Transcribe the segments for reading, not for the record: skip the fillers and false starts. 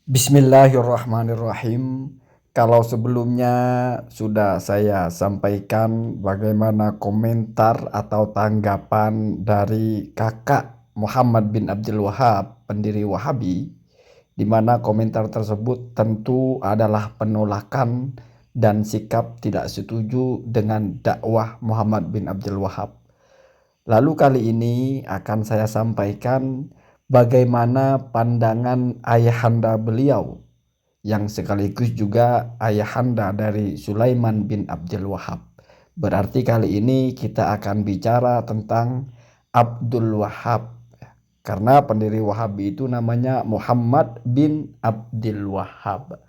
Bismillahirrahmanirrahim. Kalau sebelumnya sudah saya sampaikan bagaimana komentar atau tanggapan dari kakak Muhammad bin Abdul Wahab, pendiri Wahabi, di mana komentar tersebut tentu adalah penolakan dan sikap tidak setuju dengan dakwah Muhammad bin Abdul Wahab. Lalu kali ini akan saya sampaikan bagaimana pandangan ayahanda beliau yang sekaligus juga ayahanda dari Sulaiman bin Abdul Wahab. Berarti kali ini kita akan bicara tentang Abdul Wahab. Karena pendiri Wahabi itu namanya Muhammad bin Abdul Wahab.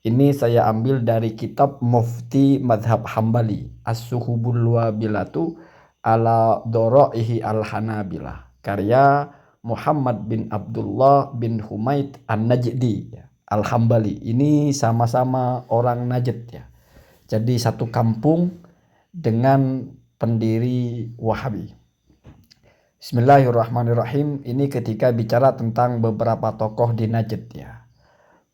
Ini saya ambil dari kitab Mufti Madhab Hambali, As-Suhubul Wabilatu ala Doro'ihi al-Hanabilah, karya Muhammad bin Abdullah bin Humaid An-Najdi Al-Hambali. Ini sama-sama orang Najd ya. Jadi satu kampung dengan pendiri Wahabi. Bismillahirrahmanirrahim. Ini ketika bicara tentang beberapa tokoh di Najd ya.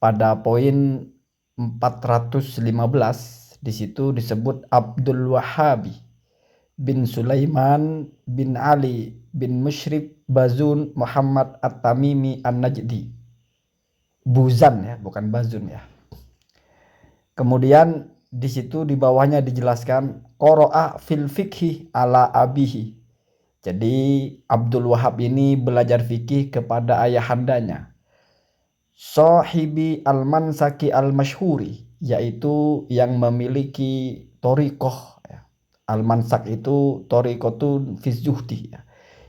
Pada poin 415 di situ disebut Abdul Wahhabi bin Sulaiman bin Ali bin Mushrif Bazun Muhammad At-Tamimi An-Najdi. Buzan ya, bukan Bazun ya. Kemudian di situ di bawahnya dijelaskan qara'a fil fikhi ala abihi. Jadi Abdul Wahab ini belajar fikih kepada ayahandanya. Sahibi al-mansaki al-masyhuri, yaitu yang memiliki torikoh ya. Al-mansak itu torikotun fi zuhdi ya.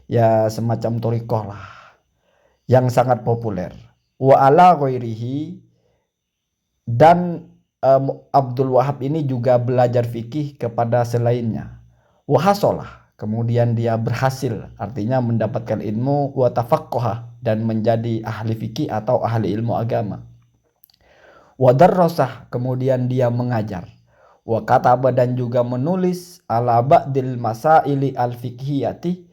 Ya semacam torikoh lah yang sangat populer. Wa ala ghairihi, dan Abdul Wahab ini juga belajar fikih kepada selainnya. Wa hasolah, kemudian dia berhasil, artinya mendapatkan ilmu, wa tafaqqaha, dan menjadi ahli fikih atau ahli ilmu agama. Wa darrasah, kemudian dia mengajar. Wa kataba, dan juga menulis ala ba'dil masaili al-fiqhiyati,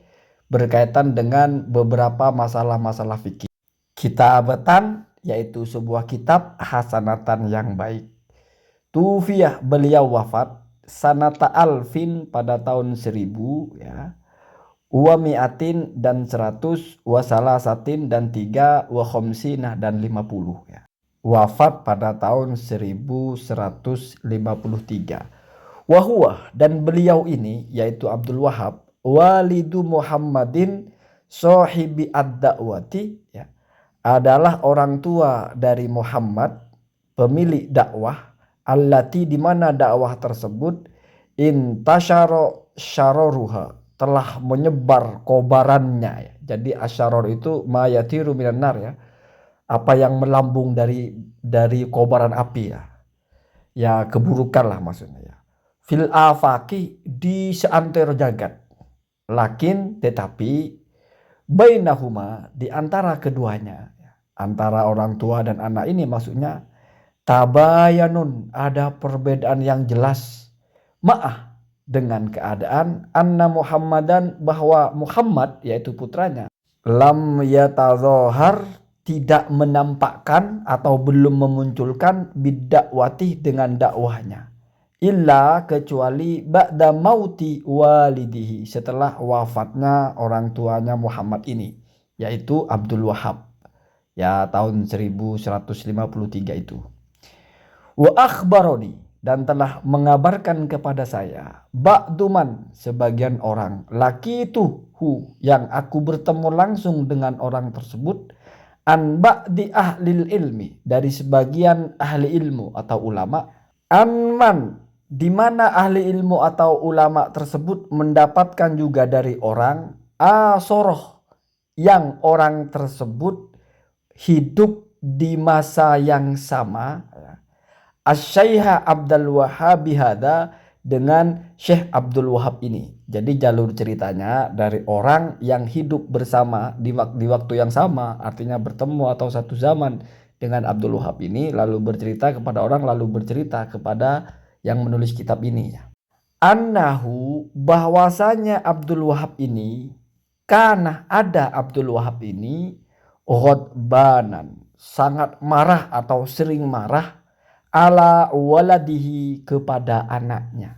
berkaitan dengan beberapa masalah-masalah fikih. Kitabatan, yaitu sebuah kitab, hasanatan yang baik. Tufiyah, beliau wafat sanata alfin, pada tahun 1000 ya. Wa mi'atin, dan 100, wa salasatin, dan 3, wa khomsinah, dan 50 ya. Wafat pada tahun 1153. Wahuwa, dan beliau ini yaitu Abdul Wahab, walidu Muhammadin sahibi ad-da'wati ya, adalah orang tua dari Muhammad, pemilik dakwah, allati, di mana dakwah tersebut intasyara syararuha, telah menyebar kobarannya ya. Jadi asyaror itu ma yatiru minan nar ya, apa yang melambung dari kobaran api ya. Ya keburukan lah maksudnya ya. Fil afaki, di seantero jagat. Lakin, tetapi, bainahuma, di antara keduanya, antara orang tua dan anak ini maksudnya, tabayanun, ada perbedaan yang jelas, ma'ah, dengan keadaan anna Muhammadan, bahwa Muhammad yaitu putranya, lam yatazohar, tidak menampakkan atau belum memunculkan bidakwati, dengan dakwahnya, illa, kecuali ba'da mauti walidihi, setelah wafatnya orang tuanya Muhammad ini, yaitu Abdul Wahab ya, tahun 1153 itu. Wa akhbaroni, dan telah mengabarkan kepada saya, ba'duman, sebagian orang, laki itu yang aku bertemu langsung dengan orang tersebut, an ba'di ahlil ilmi, dari sebagian ahli ilmu atau ulama, anman, di mana ahli ilmu atau ulama tersebut mendapatkan juga dari orang asoroh, yang orang tersebut hidup di masa yang sama, Asy-Syaikh Abdul Wahhab hada, dengan Syekh Abdul Wahab ini. Jadi jalur ceritanya dari orang yang hidup bersama di waktu yang sama, artinya bertemu atau satu zaman dengan Abdul Wahab ini, lalu bercerita kepada orang, lalu bercerita kepada yang menulis kitab ini ya. Annahu, bahwasanya Abdul Wahab ini, karena ada Abdul Wahab ini, ghadbanan, sangat marah atau sering marah ala waladihi kepada anaknya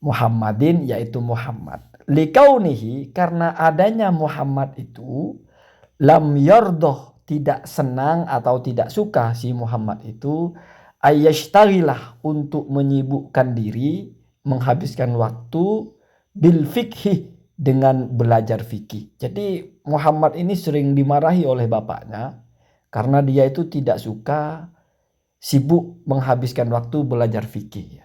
Muhammadin, yaitu Muhammad. Likaunihi, karena adanya Muhammad itu, lam yardoh, tidak senang atau tidak suka si Muhammad itu, ayyashtaghilah, untuk menyibukkan diri, menghabiskan waktu, bil fikhi, dengan belajar fikih. Jadi Muhammad ini sering dimarahi oleh bapaknya karena dia itu tidak suka sibuk menghabiskan waktu belajar fikih.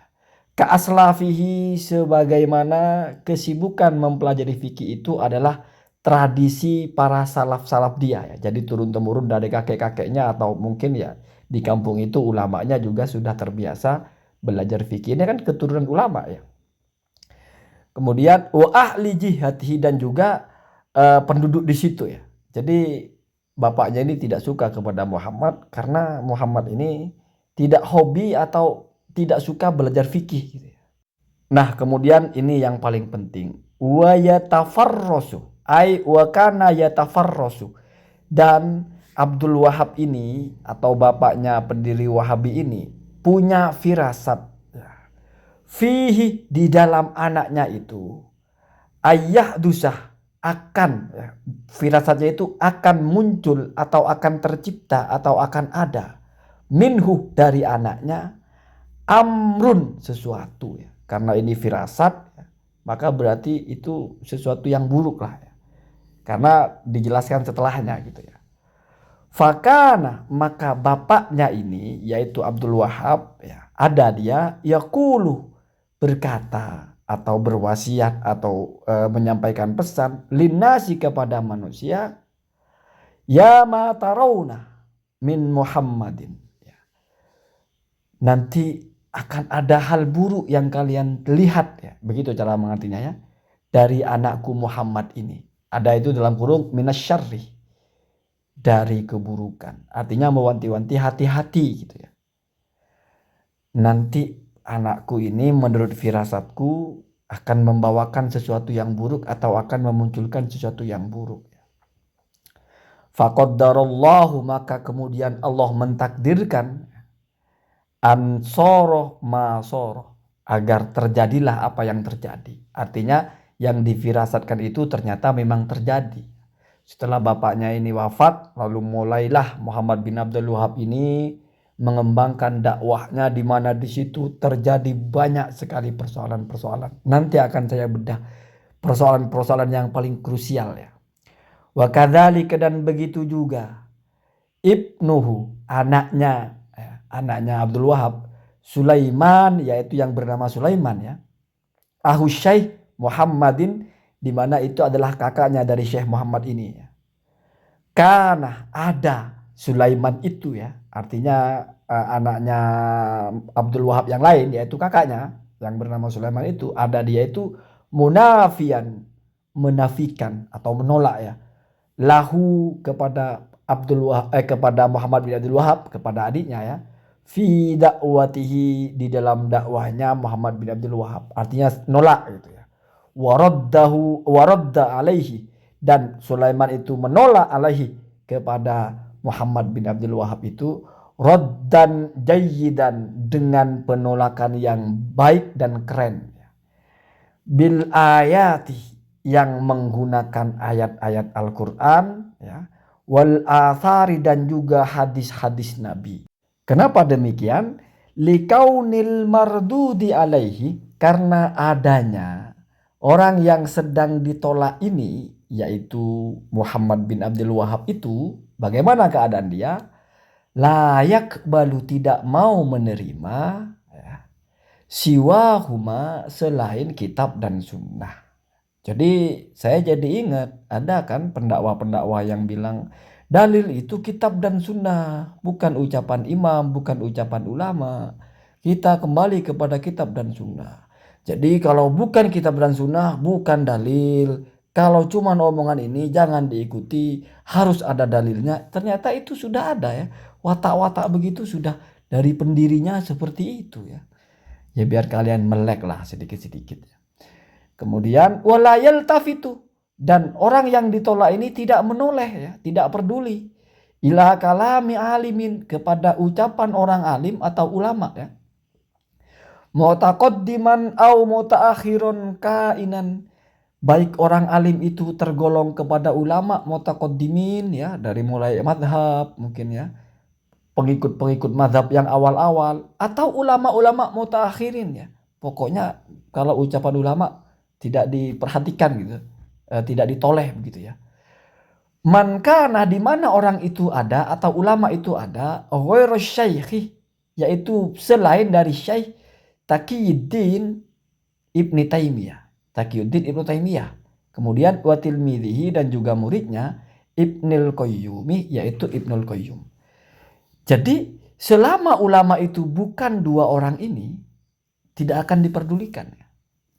Ka'aslafihi, sebagaimana kesibukan mempelajari fikih itu adalah tradisi para salaf-salaf dia ya. Jadi turun-temurun dari kakek-kakeknya, atau mungkin ya di kampung itu ulamanya juga sudah terbiasa belajar fikih. Ini kan keturunan ulama ya. Kemudian wa ahli jihadhi, dan juga penduduk di situ ya. Jadi bapaknya ini tidak suka kepada Muhammad karena Muhammad ini tidak hobi atau tidak suka belajar fikih gitu ya. Nah, kemudian ini yang paling penting, wa yatafarrasu, ai wa kana yatafarrasu, dan Abdul Wahab ini atau bapaknya pendiri Wahabi ini punya firasat fihi, di dalam anaknya itu, ayah dusah, akan ya, firasatnya itu akan muncul atau akan tercipta atau akan ada minhu, dari anaknya, amrun, sesuatu ya. Karena ini firasat ya, maka berarti itu sesuatu yang buruk lah ya. Karena dijelaskan setelahnya gitu ya. Fakana, maka bapaknya ini yaitu Abdul Wahab ya, ada dia yaqulu, berkata atau berwasiat atau menyampaikan pesan linnasi, kepada manusia, ya ma tarawna min Muhammadin, ya. Nanti akan ada hal buruk yang kalian lihat ya, begitu cara mengartinya ya, dari anakku Muhammad ini. Ada itu dalam kurung minasyarri, dari keburukan. Artinya mewanti-wanti, hati-hati gitu ya. Nanti anakku ini menurut firasatku akan membawakan sesuatu yang buruk atau akan memunculkan sesuatu yang buruk. Faqaddarallahu, maka kemudian Allah mentakdirkan, ansoroh masoroh, agar terjadilah apa yang terjadi. Artinya yang difirasatkan itu ternyata memang terjadi. Setelah bapaknya ini wafat, lalu mulailah Muhammad bin Abdul Wahab ini mengembangkan dakwahnya, di mana di situ terjadi banyak sekali persoalan-persoalan. Nanti akan saya bedah persoalan-persoalan yang paling krusial ya. Wa kadzalika, dan begitu juga ibnuhu, anaknya Abdul Wahab, Sulaiman, yaitu yang bernama Sulaiman ya. Ahu Syekh Muhammadin, di mana itu adalah kakaknya dari Syekh Muhammad ini ya. Karena ada Sulaiman itu ya, artinya anaknya Abdul Wahab yang lain, yaitu kakaknya yang bernama Sulaiman itu, ada dia itu munafian, menafikan atau menolak ya, lahu, kepada kepada Muhammad bin Abdul Wahab, kepada adiknya ya, fi dakwatihi, di dalam dakwahnya Muhammad bin Abdul Wahab, artinya nolak gitu ya. Waradda alaihi, dan Sulaiman itu menolak alaihi, kepada Muhammad bin Abdul Wahab itu, raddan jayyidan, dengan penolakan yang baik dan keren, bil ayati, yang menggunakan ayat-ayat Al-Quran ya, wal athari, dan juga hadis-hadis Nabi. Kenapa demikian? Likaunil mardudi alaihi, karena adanya orang yang sedang ditolak ini, yaitu Muhammad bin Abdul Wahab itu, bagaimana keadaan dia? Layak balu, tidak mau menerima ya, siwahuma, selain kitab dan sunnah. Jadi saya jadi ingat, ada kan pendakwa-pendakwa yang bilang dalil itu kitab dan sunnah, bukan ucapan imam, bukan ucapan ulama. Kita kembali kepada kitab dan sunnah. Jadi kalau bukan kitab dan sunnah, bukan dalil. Kalau cuma omongan ini jangan diikuti, harus ada dalilnya. Ternyata itu sudah ada ya. Watak-watak begitu sudah dari pendirinya seperti itu ya. Ya biar kalian melek lah sedikit-sedikit ya. Kemudian walayal tafitu, dan orang yang ditolak ini tidak menoleh ya, tidak peduli. ila kalami alimin, kepada ucapan orang alim atau ulama ya. Mu'taqaddiman au mutaakhirun kainan, baik orang alim itu tergolong kepada ulama mu'taqaddimin ya, dari mulai madhab mungkin ya, pengikut-pengikut madhab yang awal-awal, atau ulama-ulama mutaakhirin ya. Pokoknya kalau ucapan ulama tidak diperhatikan gitu, tidak ditoleh begitu ya. Man kana, di mana orang itu ada atau ulama itu ada, ghairu syaikhi, yaitu selain dari Syekh Taqiyuddin Ibnu Taimiyah. Taqiyuddin Ibnu Taimiyah. Kemudian wa tilmidhihi, dan juga muridnya Ibnul Qayyumi, yaitu Ibnul Qayyum. Jadi selama ulama itu bukan dua orang ini, tidak akan diperdulikan.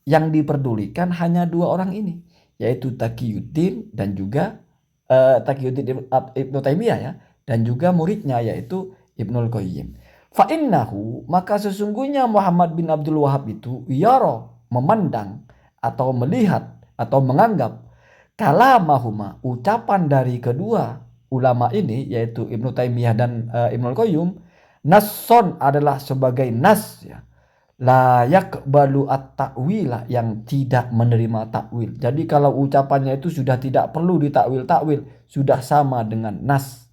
Yang diperdulikan hanya dua orang ini, yaitu Taqiyuddin dan juga Taqiyuddin Ibnu Taimiyah ya, dan juga muridnya yaitu Ibnul Qayyim. Fa innahu, maka sesungguhnya Muhammad bin Abdul Wahhab itu yara, memandang atau melihat atau menganggap kalamahuma, ucapan dari kedua ulama ini yaitu Ibnu Taimiyah dan Ibnul Qayyum, nasson, adalah sebagai nas ya, layak balu at-ta'wila, yang tidak menerima takwil. Jadi kalau ucapannya itu sudah tidak perlu ditakwil-takwil, sudah sama dengan nas.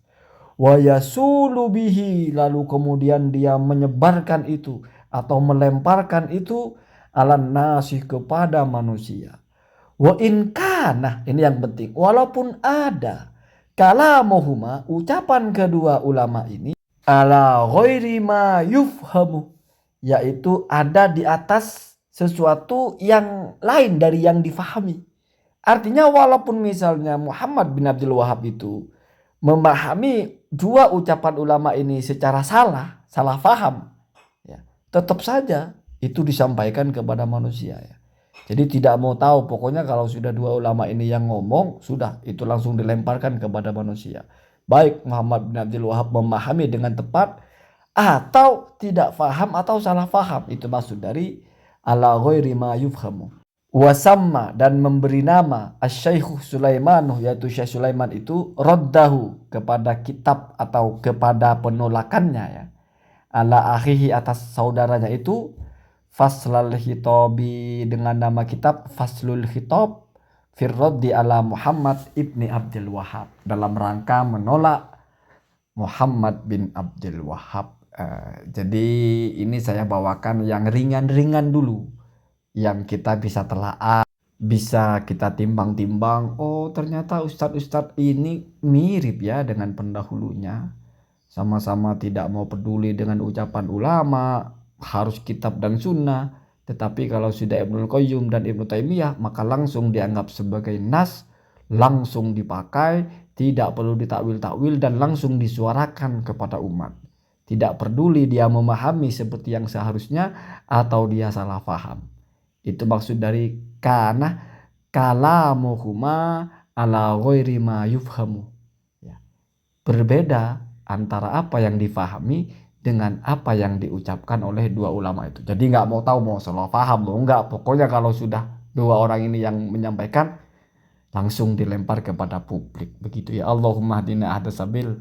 Wa yasulu bihi, lalu kemudian dia menyebarkan itu atau melemparkan itu alan nasi, kepada manusia. Wa in kana, ini yang penting, walaupun ada kalamuhuma, ucapan kedua ulama ini, ala ghairi ma yufhamu, yaitu ada di atas sesuatu yang lain dari yang difahami. Artinya walaupun misalnya Muhammad bin Abdul Wahhab itu memahami dua ucapan ulama ini secara salah faham ya, tetap saja itu disampaikan kepada manusia ya. Jadi tidak mau tahu, pokoknya kalau sudah dua ulama ini yang ngomong, sudah itu langsung dilemparkan kepada manusia. Baik Muhammad bin Abdul Wahhab memahami dengan tepat atau tidak faham atau salah faham, itu maksud dari ala ghairi ma yufhamu. Wasamma, dan memberi nama Asy-Syaikh Sulaiman, yaitu Syekh Sulaiman itu raddahu, kepada kitab atau kepada penolakannya ya, ala akhihi, atas saudaranya itu, Faslul Khitabi, dengan nama kitab Faslul Khitab firraddi ala Muhammad ibni Abdul Wahhab, dalam rangka menolak Muhammad bin Abdul Wahhab. Jadi ini saya bawakan yang ringan-ringan dulu, yang kita bisa telaah, bisa kita timbang-timbang. Oh ternyata ustadz-ustadz ini mirip ya dengan pendahulunya, sama-sama tidak mau peduli dengan ucapan ulama, harus kitab dan sunnah. Tetapi kalau sudah Ibnul Qayyum dan Ibnu Taimiyah, maka langsung dianggap sebagai nas, langsung dipakai, tidak perlu ditakwil-takwil, dan langsung disuarakan kepada umat. Tidak peduli dia memahami seperti yang seharusnya atau dia salah faham. Itu maksud dari kana kalamuhuma ala ghairi ma yufhamu ya. Berbeda antara apa yang difahami dengan apa yang diucapkan oleh dua ulama itu. Jadi nggak mau tahu mau salah faham loh, nggak. Pokoknya kalau sudah dua orang ini yang menyampaikan, langsung dilempar kepada publik begitu ya. Allahumma hadina ahdas sabil.